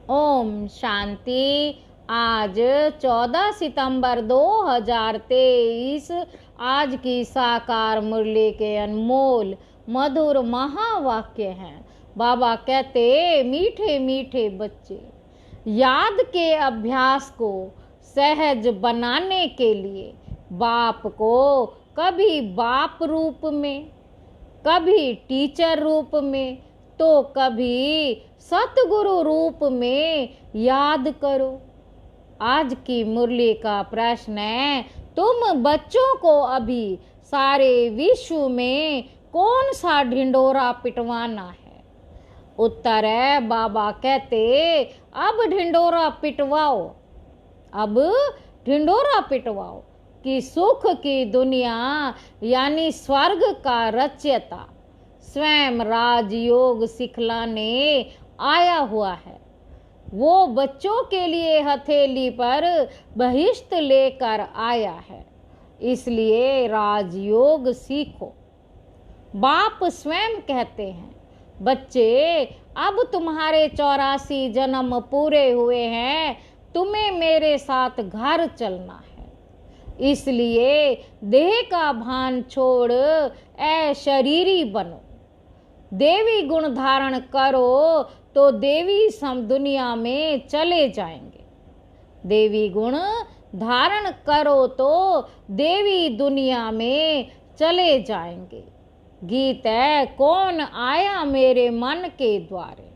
ओम शांति। आज 14 सितंबर 2023 आज की साकार मुरली के अनमोल मधुर महावाक्य हैं। बाबा कहते, मीठे मीठे बच्चे, याद के अभ्यास को सहज बनाने के लिए बाप को कभी बाप रूप में, कभी टीचर रूप में, तो कभी सतगुरु रूप में याद करो। आज की मुरली का प्रश्न है, तुम बच्चों को अभी सारे विश्व में कौन सा ढिंडोरा पिटवाना है? उत्तर है, बाबा कहते, अब ढिंडोरा पिटवाओ, अब ढिंडोरा पिटवाओ कि सुख की दुनिया यानी स्वर्ग का रचयिता स्वयं राजयोग सिखलाने आया हुआ है। वो बच्चों के लिए हथेली पर बहिष्ट लेकर आया है, इसलिए राजयोग सीखो। बाप स्वयं कहते हैं, बच्चे, अब तुम्हारे 84 जन्म पूरे हुए हैं, तुम्हें मेरे साथ घर चलना है। इसलिए देह का भान छोड़ शरीरी बनो। देवी गुण धारण करो तो देवी सम दुनिया में चले जाएंगे। देवी गुण धारण करो तो देवी दुनिया में चले जाएंगे। गीत है, कौन आया मेरे मन के द्वारे।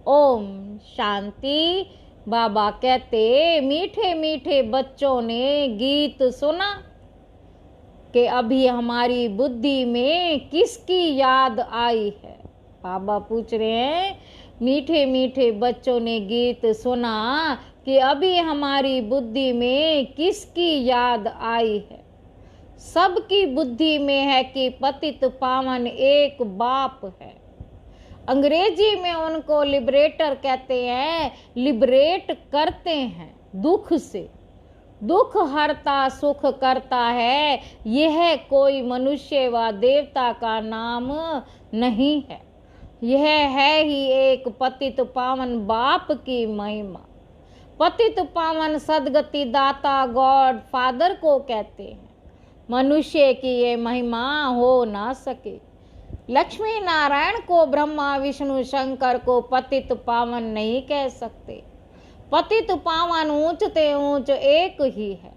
ओम शांति। बाबा कहते, मीठे मीठे बच्चों ने गीत सुना कि अभी हमारी बुद्धि में किसकी याद आई है। बाबा पूछ रहे हैं, मीठे मीठे बच्चों ने गीत सुना कि अभी हमारी बुद्धि में किसकी याद आई है। सबकी बुद्धि में है कि पतित पावन एक बाप है। अंग्रेजी में उनको लिबरेटर कहते हैं, लिबरेट करते हैं दुख से। दुख हरता सुख करता है, यह कोई मनुष्य व देवता का नाम नहीं है। यह है ही एक पतित पावन बाप की महिमा। पतित पावन सदगति दाता गॉड फादर को कहते हैं। मनुष्य की ये महिमा हो ना सके। लक्ष्मी नारायण को, ब्रह्मा विष्णु शंकर को पतित पावन नहीं कह सकते। पतित पावन ऊंचते ऊंच एक ही है।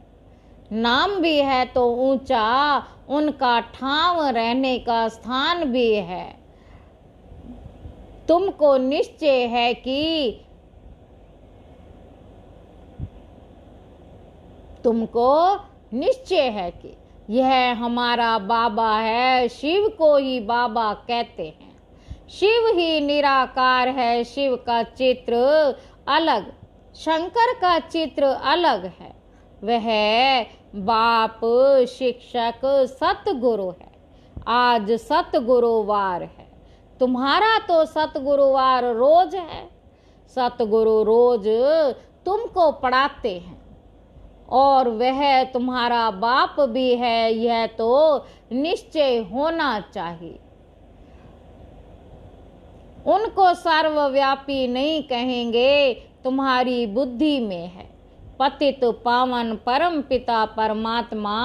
नाम भी है तो ऊंचा, उनका ठाव रहने का स्थान भी है। तुमको निश्चय है कि यह हमारा बाबा है। शिव को ही बाबा कहते हैं। शिव ही निराकार है। शिव का चित्र अलग, शंकर का चित्र अलग है। वह बाप, शिक्षक, सतगुरु है। आज सतगुरुवार है। तुम्हारा तो सतगुरुवार रोज है। सतगुरु रोज तुमको पढ़ाते हैं और वह तुम्हारा बाप भी है, यह तो निश्चय होना चाहिए। उनको सर्वव्यापी नहीं कहेंगे, तुम्हारी बुद्धि में है। पतित पावन परम पिता परमात्मा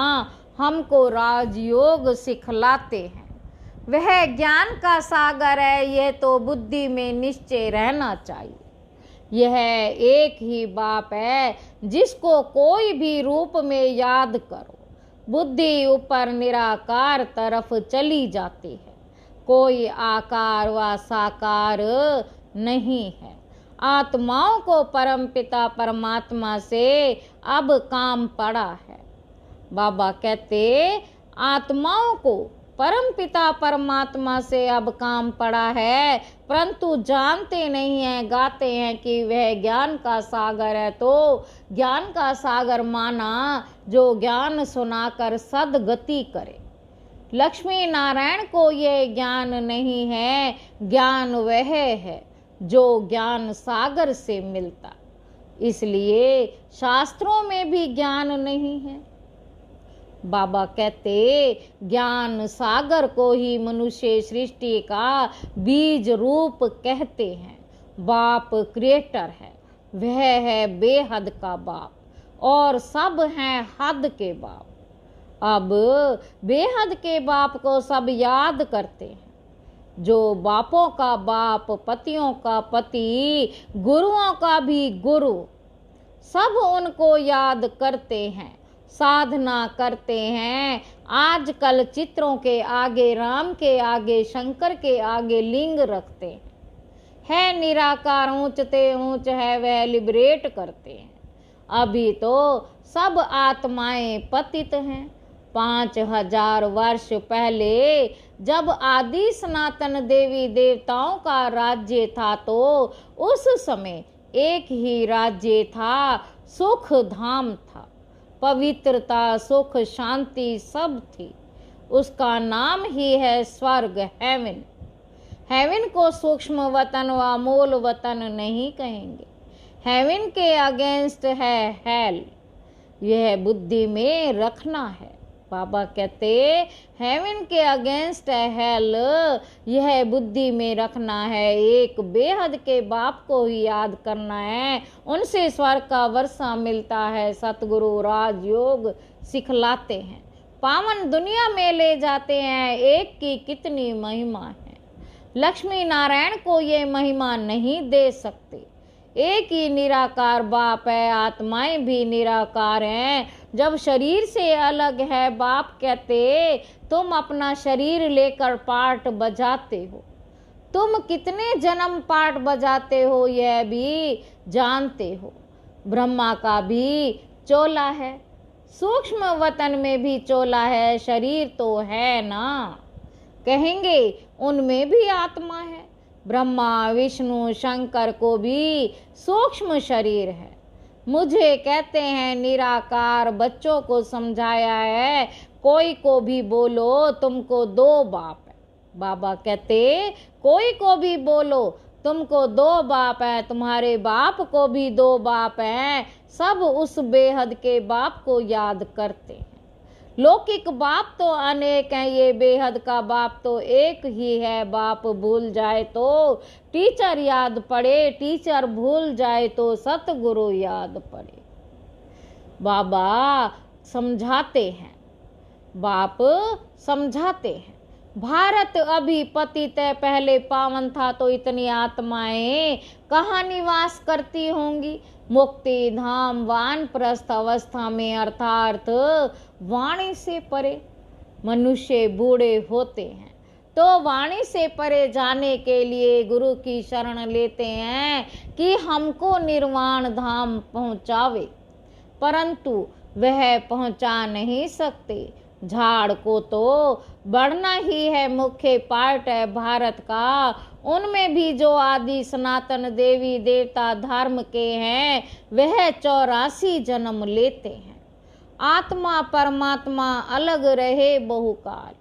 हमको राजयोग सिखलाते हैं। वह ज्ञान का सागर है, यह तो बुद्धि में निश्चय रहना चाहिए। यह एक ही बाप है, जिसको कोई भी रूप में याद करो, बुद्धि ऊपर निराकार तरफ चली जाती है। कोई आकार व साकार नहीं है। आत्माओं को परम पिता परमात्मा से अब काम पड़ा है। बाबा कहते, आत्माओं को परम पिता परमात्मा से अब काम पड़ा है, परंतु जानते नहीं हैं। गाते हैं कि वह ज्ञान का सागर है, तो ज्ञान का सागर माना जो ज्ञान सुनाकर सदगति करे। लक्ष्मी नारायण को यह ज्ञान नहीं है। ज्ञान वह है जो ज्ञान सागर से मिलता। इसलिए शास्त्रों में भी ज्ञान नहीं है। बाबा कहते, ज्ञान सागर को ही मनुष्य सृष्टि का बीज रूप कहते हैं। बाप क्रिएटर है, वह है बेहद का बाप और सब हैं हद के बाप। अब बेहद के बाप को सब याद करते हैं, जो बापों का बाप, पतियों का पति, गुरुओं का भी गुरु, सब उनको याद करते हैं, साधना करते हैं। आजकल चित्रों के आगे, राम के आगे, शंकर के आगे लिंग रखते हैं। है निराकार ऊंचते ऊंच है वह लिबरेट करते हैं। अभी तो सब आत्माएं पतित हैं। 5000 वर्ष पहले जब आदि सनातन देवी देवताओं का राज्य था तो उस समय एक ही राज्य था, सुख धाम था, पवित्रता, सुख, शांति सब थी। उसका नाम ही है स्वर्ग, हेवन। हेवन को सूक्ष्म वतन व मूल वतन नहीं कहेंगे। हेवन के अगेंस्ट है हेल। यह बुद्धि में रखना है। बाबा कहते हेवन के अगेंस्ट है हेल, यह बुद्धि में रखना है। एक बेहद के बाप को ही याद करना है, उनसे स्वर्ग का वर्षा मिलता है। सतगुरु राजयोग सिखलाते हैं, पावन दुनिया में ले जाते हैं। एक की कितनी महिमा है, लक्ष्मी नारायण को ये महिमा नहीं दे सकते। एक ही निराकार बाप है, आत्माएं भी निराकार हैं। जब शरीर से अलग है बाप कहते तुम अपना शरीर लेकर पार्ट बजाते हो। तुम कितने जन्म पार्ट बजाते हो यह भी जानते हो। ब्रह्मा का भी चोला है, सूक्ष्म वतन में भी चोला है। शरीर तो है ना, कहेंगे उनमें भी आत्मा है। ब्रह्मा, विष्णु, शंकर को भी सूक्ष्म शरीर है। मुझे कहते हैं निराकार, बच्चों को समझाया है। कोई को भी बोलो तुमको 2 बाप है। बाबा कहते कोई को भी बोलो तुमको 2 बाप है, तुम्हारे बाप को भी 2 बाप हैं। सब उस बेहद के बाप को याद करते हैं। लौकिक बाप तो अनेक हैं, ये बेहद का बाप तो एक ही है। बाप भूल जाए तो टीचर याद पड़े, टीचर भूल जाए तो सतगुरु याद पड़े। बाबा समझाते हैं, बाप समझाते हैं। भारत अभी पतित है, पहले पावन था तो इतनी आत्माएं कहाँ निवास करती होंगी। मुक्ति धाम वानप्रस्थ अवस्था में, अर्थात वाणी से परे मनुष्य बूढ़े होते हैं तो वाणी से परे जाने के लिए गुरु की शरण लेते हैं कि हमको निर्वाण धाम पहुंचावे, परंतु वह पहुंचा नहीं सकते। झाड़ को तो बढ़ना ही है, मुख्य पार्ट है भारत का। उनमें भी जो आदि सनातन देवी देवता धर्म के हैं वह 84 जन्म लेते हैं। आत्मा परमात्मा अलग रहे बहुकाल,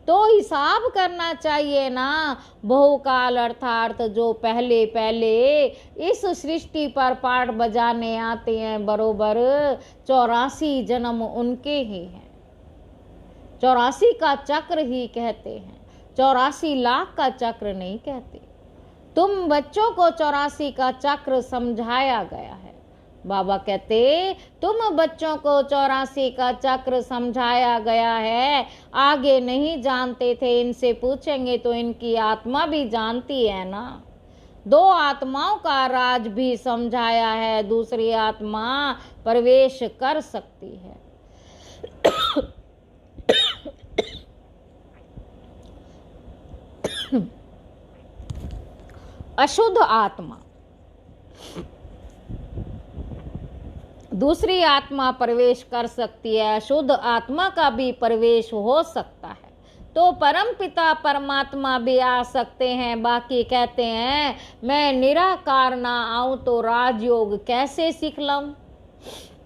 तो हिसाब करना चाहिए ना। बहुकाल अर्थात जो पहले पहले इस सृष्टि पर पाठ बजाने आते हैं, बरोबर 84 जन्म उनके ही हैं। 84 का चक्र ही कहते हैं, 84 लाख का चक्र नहीं कहते। तुम बच्चों को 84 का चक्र समझाया गया है। बाबा कहते तुम बच्चों को 84 का चक्र समझाया गया है, आगे नहीं जानते थे। इनसे पूछेंगे तो इनकी आत्मा भी जानती है ना। 2 आत्माओं का राज भी समझाया है, दूसरी आत्मा प्रवेश कर सकती है। अशुद्ध आत्मा, दूसरी आत्मा प्रवेश कर सकती है, अशुद्ध आत्मा का भी प्रवेश हो सकता है। तो परम पिता परमात्मा भी आ सकते हैं। बाकी कहते हैं मैं निराकार ना आऊं तो राजयोग कैसे सीख लूं।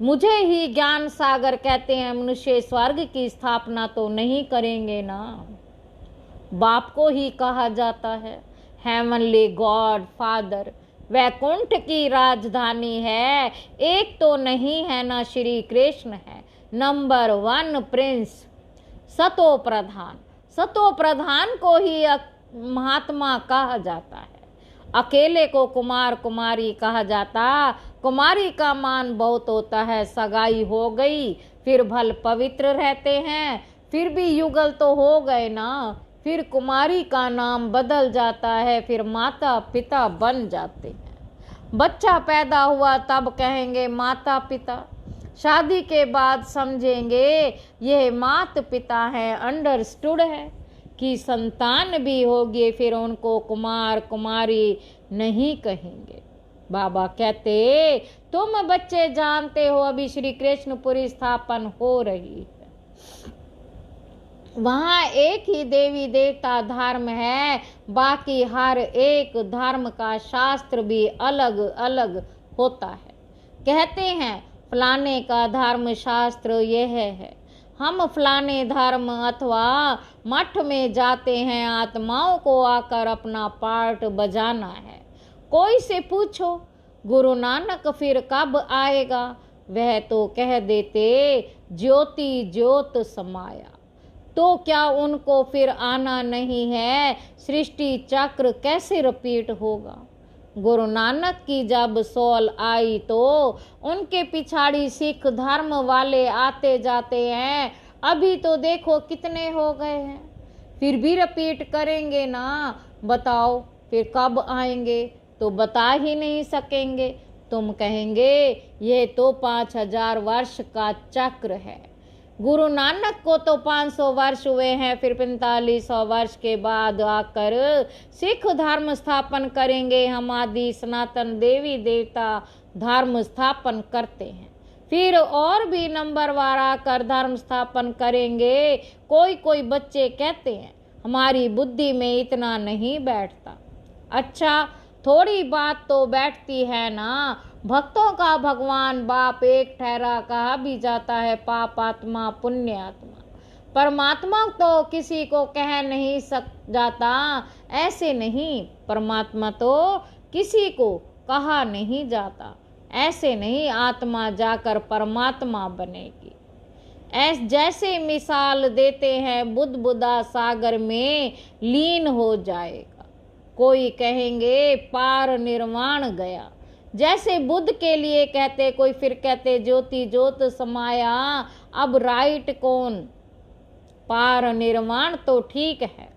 मुझे ही ज्ञान सागर कहते हैं, मनुष्य स्वर्ग की स्थापना तो नहीं करेंगे ना। बाप को ही कहा जाता है हेवनली गॉड फादर। वैकुंठ की राजधानी है, एक तो नहीं है ना, श्री कृष्ण है नंबर 1 प्रिंस, सतो प्रधान। सतो प्रधान को ही महात्मा कहा जाता है। अकेले को कुमार कुमारी कहा जाता, कुमारी का मान बहुत होता है। सगाई हो गई फिर भल पवित्र रहते हैं, फिर भी युगल तो हो गए ना, फिर कुमारी का नाम बदल जाता है, फिर माता पिता बन जाते हैं। बच्चा पैदा हुआ तब कहेंगे माता पिता, शादी के बाद समझेंगे यह माता पिता है। अंडरस्टूड है कि संतान भी होगी, फिर उनको कुमार कुमारी नहीं कहेंगे। बाबा कहते तुम बच्चे जानते हो अभी श्री कृष्णपुरी स्थापन हो रही है, वहाँ एक ही देवी देवता धर्म है, बाकी हर एक धर्म का शास्त्र भी अलग अलग होता है। कहते हैं फलाने का धर्म शास्त्र यह है, हम फलाने धर्म अथवा मठ में जाते हैं, आत्माओं को आकर अपना पार्ट बजाना है। कोई से पूछो गुरु नानक फिर कब आएगा, वह तो कह देते ज्योति ज्योत समाया। तो क्या उनको फिर आना नहीं है? सृष्टि चक्र कैसे रिपीट होगा? गुरु नानक की जब सोल आई तो उनके पिछाड़ी सिख धर्म वाले आते जाते हैं। अभी तो देखो कितने हो गए हैं, फिर भी रिपीट करेंगे ना। बताओ फिर कब आएंगे? तो बता ही नहीं सकेंगे। तुम कहेंगे ये तो 5000 वर्ष का चक्र है। गुरु नानक को तो 500 वर्ष हुए हैं, फिर 4500 वर्ष के बाद आकर सिख धर्म स्थापन करेंगे। हम आदि सनातन देवी देवता धर्म स्थापन करते हैं, फिर और भी नंबरवार आकर धर्म स्थापन करेंगे। कोई बच्चे कहते हैं हमारी बुद्धि में इतना नहीं बैठता। अच्छा थोड़ी बात तो बैठती है ना। भक्तों का भगवान बाप एक ठहरा कहा भी जाता है, पाप आत्मा पुण्य आत्मा। परमात्मा तो किसी को कह नहीं सक जाता, ऐसे नहीं। परमात्मा तो किसी को कहा नहीं जाता, ऐसे नहीं। आत्मा जाकर परमात्मा बनेगी। जैसे मिसाल देते हैं बुद्ध बुदा सागर में लीन हो जाएगा। कोई कहेंगे पार निर्वाण गया, जैसे बुद्ध के लिए कहते, कोई फिर कहते ज्योति ज्योत समाया। अब राइट कौन? पार निर्वाण तो ठीक है,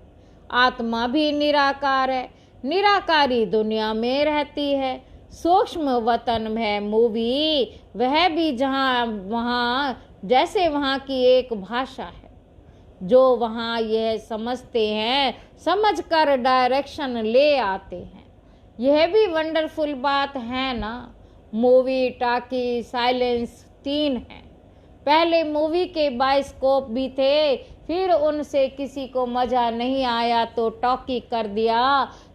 आत्मा भी निराकार है, निराकारी दुनिया में रहती है। सूक्ष्म वतन है मूवी, वह भी जहाँ वहाँ जैसे वहाँ की एक भाषा है, जो वहाँ यह समझते हैं, समझकर डायरेक्शन ले आते हैं। यह भी वंडरफुल बात है ना। मूवी टाकी साइलेंस 3 है। पहले मूवी के बाइस्कोप भी थे, फिर उनसे किसी को मजा नहीं आया तो टॉकी कर दिया।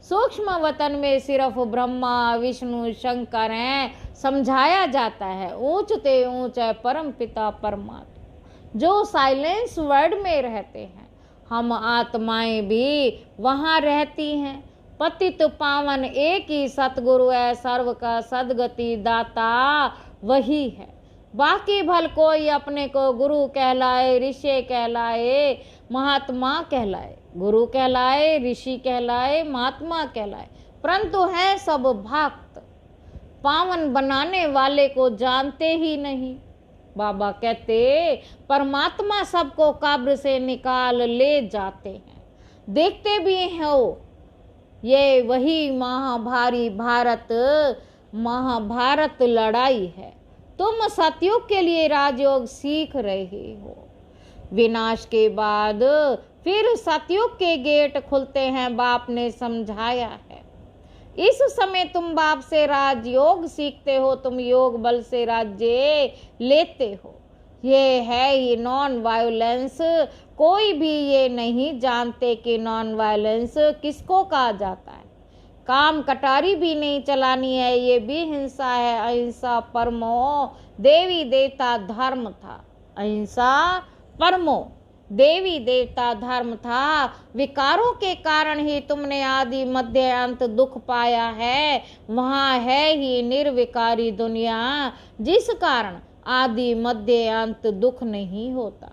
सूक्ष्म वतन में सिर्फ ब्रह्मा विष्णु शंकर हैं, समझाया जाता है ऊंच ते ऊंच है परम पिता परमात्मा, जो साइलेंस वर्ड में रहते हैं। हम आत्माएं भी वहाँ रहती हैं। पतित पावन एक ही सतगुरु है, सर्व का सदगति दाता वही है। बाकी भल कोई अपने को गुरु कहलाए, ऋषि कहलाए, महात्मा कहलाए, गुरु कहलाए, ऋषि कहलाए, महात्मा कहलाए, परंतु है सब भक्त, पावन बनाने वाले को जानते ही नहीं। बाबा कहते परमात्मा सबको कब्र से निकाल ले जाते हैं। देखते भी हो ये वही महाभारत लड़ाई है। तुम सतयुग के लिए राजयोग सीख रहे हो। विनाश के बाद फिर सतयुग के गेट खुलते हैं, बाप ने समझाया है। इस समय तुम बाप से राजयोग सीखते हो, तुम योग बल से राज्य लेते हो। ये है ये नॉन वायलेंस। कोई भी ये नहीं जानते कि नॉन वायलेंस किसको कहा जाता है। काम कटारी भी नहीं चलानी है, ये भी हिंसा है। अहिंसा परमो देवी देवता धर्म था। अहिंसा परमो देवी देवता धर्म था। विकारों के कारण ही तुमने आदि मध्य अंत दुख पाया है। वहाँ है ही निर्विकारी दुनिया, जिस कारण आदि मध्य अंत दुख नहीं होता।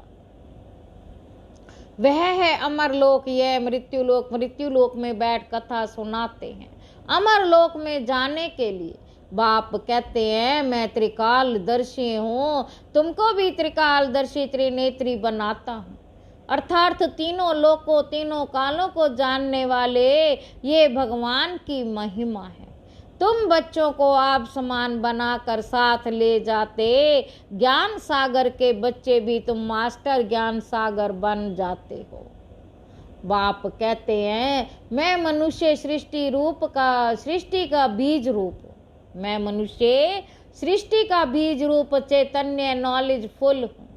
वह है अमरलोक, यह मृत्युलोक। मृत्युलोक में बैठ कथा सुनाते हैं। अमर लोक में जाने के लिए। बाप कहते हैं मैं त्रिकालदर्शी हूँ, तुमको भी त्रिकालदर्शी त्रिनेत्री बनाता हूँ। अर्थात तीनों लोकों तीनों कालों को जानने वाले ये भगवान की महिमा है। तुम बच्चों को आप समान बनाकर साथ ले जाते, ज्ञान सागर के बच्चे भी तुम मास्टर ज्ञान सागर बन जाते हो। बाप कहते हैं मैं मनुष्य सृष्टि का बीज रूप हूँ। मैं मनुष्य सृष्टि का बीज रूप चैतन्य नॉलेज फुल हूँ।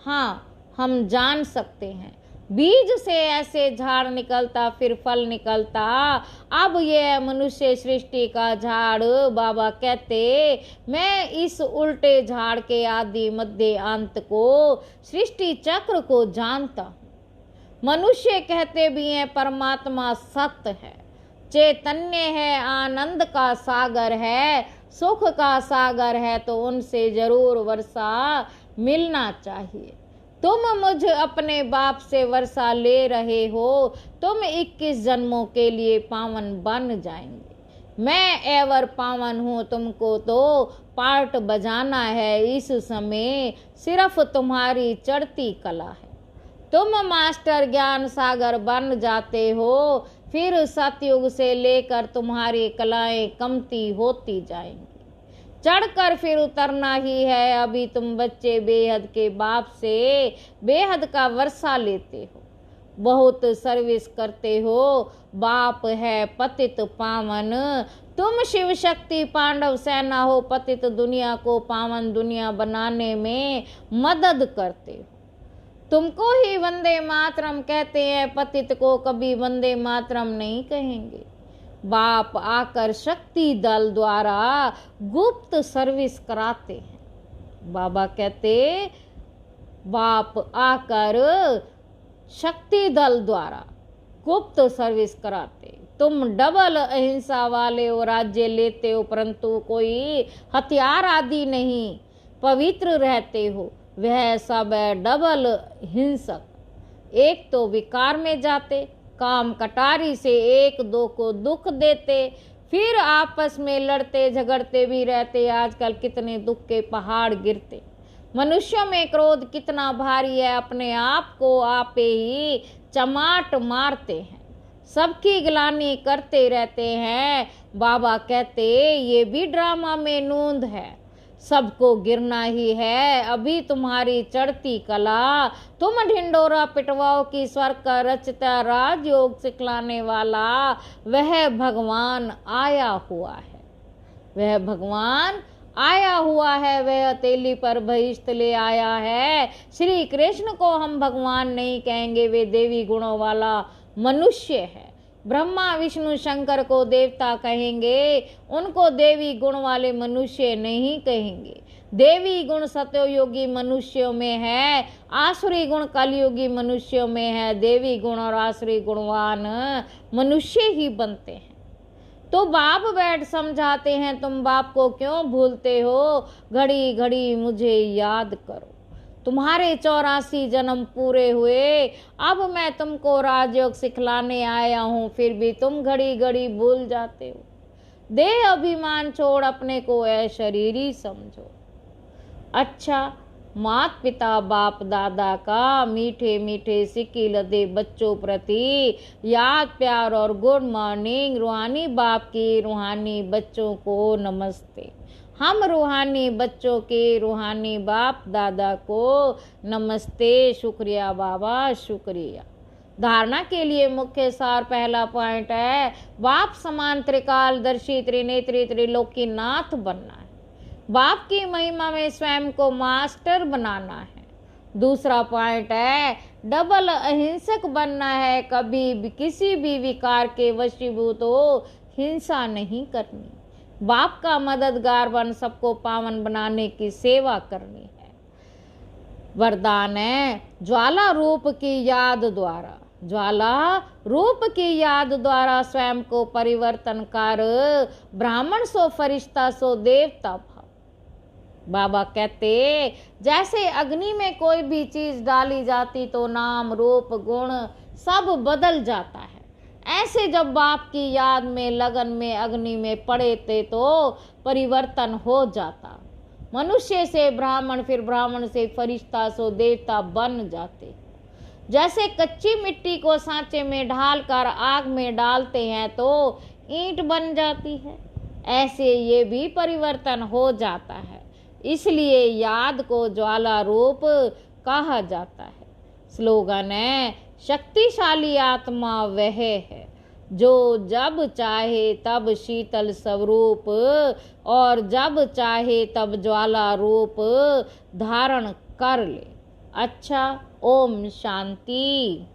हाँ, हम जान सकते हैं बीज से ऐसे झाड़ निकलता फिर फल निकलता। अब ये मनुष्य सृष्टि का झाड़। बाबा कहते मैं इस उल्टे झाड़ के आदि मध्य अंत को सृष्टि चक्र को जानता हूँ। मनुष्य कहते भी हैं परमात्मा सत्य है, चैतन्य है, आनंद का सागर है, सुख का सागर है, तो उनसे जरूर वर्षा मिलना चाहिए। तुम मुझ अपने बाप से वर्षा ले रहे हो, तुम 21 जन्मों के लिए पावन बन जाएंगे। मैं एवर पावन हूँ, तुमको तो पार्ट बजाना है। इस समय सिर्फ तुम्हारी चढ़ती कला है। तुम मास्टर ज्ञान सागर बन जाते हो, फिर सतयुग से लेकर तुम्हारी कलाएं कमती होती जाएंगी। चढ़कर फिर उतरना ही है। अभी तुम बच्चे बेहद के बाप से बेहद का वर्षा लेते हो, बहुत सर्विस करते हो। बाप है पतित पावन, तुम शिव शक्ति पांडव सेना हो। पतित दुनिया को पावन दुनिया बनाने में मदद करते हो। तुमको ही वंदे मातरम कहते हैं, पतित को कभी वंदे मातरम नहीं कहेंगे। बाप आकर शक्ति दल द्वारा गुप्त सर्विस कराते हैं। बाबा कहते बाप आकर शक्ति दल द्वारा गुप्त सर्विस कराते। तुम डबल अहिंसा वाले हो, राज्य लेते हो, परंतु कोई हथियार आदि नहीं, पवित्र रहते हो। वह सब है डबल हिंसक। एक तो विकार में जाते, काम कटारी से एक दो को दुख देते, फिर आपस में लड़ते झगड़ते भी रहते। आजकल कितने दुख के पहाड़ गिरते। मनुष्यों में क्रोध कितना भारी है, अपने आप को आप ही चमाट मारते हैं, सबकी गिलानी करते रहते हैं। बाबा कहते ये भी ड्रामा में नूंद है, सबको गिरना ही है। अभी तुम्हारी चढ़ती कला, तुम ढिंडोरा पिटवाओ की स्वर्ग का रचता राजयोग सिखलाने वाला वह भगवान आया हुआ है। वह भगवान आया हुआ है, वह हथेली पर बहिष्ठ ले आया है। श्री कृष्ण को हम भगवान नहीं कहेंगे, वे देवी गुणों वाला मनुष्य है। ब्रह्मा विष्णु शंकर को देवता कहेंगे, उनको देवी गुण वाले मनुष्य नहीं कहेंगे। देवी गुण सत्ययोगी मनुष्यों में है, आसुरी गुण कलयुगी मनुष्यों में है। देवी गुण और आसुरी गुणवान मनुष्य ही बनते हैं। तो बाप बैठ समझाते हैं, तुम बाप को क्यों भूलते हो? घड़ी घड़ी मुझे याद करो। तुम्हारे 84 जन्म पूरे हुए, अब मैं तुमको राजयोग सिखलाने आया हूँ, फिर भी तुम घड़ी घड़ी भूल जाते हो। देह अभिमान छोड़ अपने को शरीरी समझो। अच्छा, मात पिता बाप दादा का मीठे मीठे सिक्की लदे बच्चों प्रति याद प्यार और गुड मॉर्निंग। रूहानी बाप की रूहानी बच्चों को नमस्ते। हम रूहानी बच्चों के रूहानी बाप दादा को नमस्ते। शुक्रिया बाबा, शुक्रिया। धारणा के लिए मुख्य सार पहला पॉइंट है, बाप समान त्रिकालदर्शी त्रिनेत्री त्रिलोकी नाथ बनना है। बाप की महिमा में स्वयं को मास्टर बनाना है। दूसरा पॉइंट है, डबल अहिंसक बनना है। कभी भी किसी भी विकार के वशीभूत हो हिंसा नहीं करनी। बाप का मददगार बन सबको पावन बनाने की सेवा करनी है। वरदान है, ज्वाला रूप की याद द्वारा, ज्वाला रूप की याद द्वारा स्वयं को परिवर्तन कर ब्राह्मण सो फरिश्ता सो देवता भाव। बाबा कहते जैसे अग्नि में कोई भी चीज डाली जाती तो नाम रूप गुण सब बदल जाता है, ऐसे जब बाप की याद में लगन में अग्नि में पड़े थे तो परिवर्तन हो जाता। मनुष्य से ब्राह्मण, फिर ब्राह्मण से फरिश्ता, सो देवता बन जाते। जैसे कच्ची मिट्टी को सांचे में ढालकर आग में डालते हैं तो ईंट बन जाती है, ऐसे ये भी परिवर्तन हो जाता है। इसलिए याद को ज्वाला रूप कहा जाता है। स्लोगन है, शक्तिशाली आत्मा वह है जो जब चाहे तब शीतल स्वरूप और जब चाहे तब ज्वाला रूप धारण कर ले। अच्छा, ओम शांति।